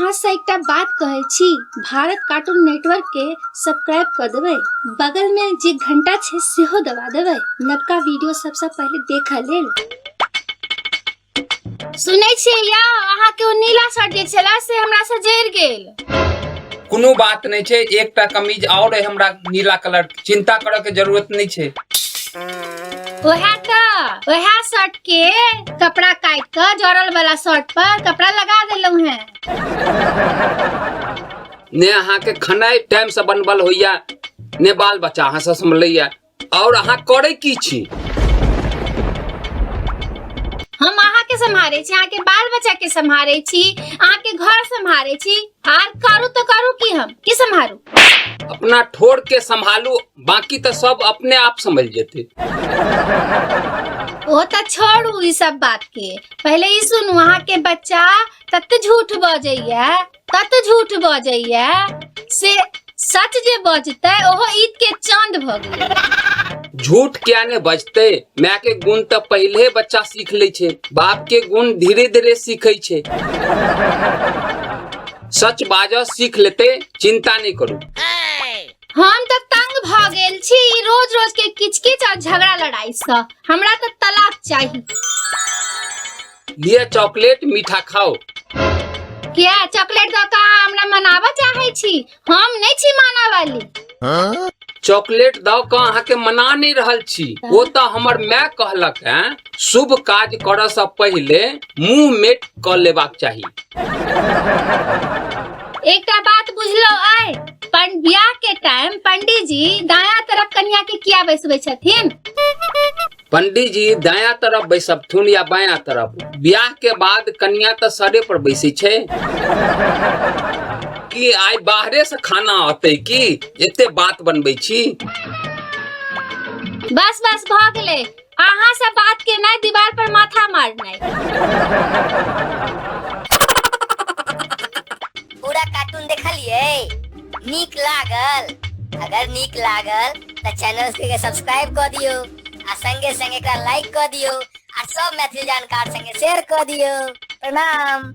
अहाँ से एक बात कहे छी, भारत कार्टून नेटवर्क के सब्सक्राइब कर देवे, बगल में जे घंटा छे सेहो दबा देवे, नवका वीडियो सबसे पहले देखा लेल। सुनै छियै या अहाँ के ओ नीला शर्ट जे छला से हमरा से जरि गेल। कोनो बात नहीं छे, एकटा कमीज और है हमरा नीला कलर, चिंता करे के जरूरत नहीं छे। वह शर्ट के कपड़ा काट कर जड़ल वाला शर्ट पर कपड़ा लगा देलौ हैं। ने अहाँ के खनाई टाइम से बनबल होइया, ने बाल बच्चा अहाँ से संभलैया, और अहाँ करे की छी? हम अहाँ के संभारे छी, अहाँ के बाल बच्चा के संभारे छी, अहाँ के घर संभारे छी, आर करू तो करू की हम की संभारू? अपना ठोर के संभालू, बाकी तो सब अपने आप समझ जेते। वो तो छोड़ू ई सब बात के, पहले ई सुनू, अहाँ के बच्चा तत झूठ बजैया से सच जे बजते ओहो ईद के चांद भ गेलै। झूठ क्या ने बजते? माँ के गुण तो पहले बच्चा सीख ले छे, बाप के गुण धीरे धीरे सीखे छे। सच बाजा सीख लेते, चिंता नहीं करू। हम तो तंग भ गेल छी रोज रोज के किचकिच और झगड़ा लड़ाई से, हमरा तो तलाक चाहिए। लिए चॉकलेट मीठा खाओ। क्या चॉकलेट दो का हमरा मनावा चाहे छी? हम नहीं छी माना वाली। चॉकलेट दो का अहाँ के मना नहीं रहल छी, वो तो हमर माँ कहलक है, शुभ काज करे से पहले मुंह मेट कर लेबाक चाहिए। एकटा बात बुझलो आय, बियाह के टाइम पंडित जी दाया तरफ कन्या के किया बैसबे छथिन? पंडित जी दाया तरफ बैसबथुन या बाया तरफ? ब्याह के बाद कन्या तो सरे पर बैसे छे। कि आई बाहरे से खाना आते की एते बात बनबै छी? बस भ गेले, अहाँ से बात के नहीं, दीवार पर माथा मारना। पूरा कार्टून देखलिए? नीक लागल? अगर नीक लागल तो चैनल के सब्सक्राइब कर दियो, आ संगे संगे का लाइक कर दियो, आ सब मैथिली जानकार संगे शेयर कर दियो। प्रणाम।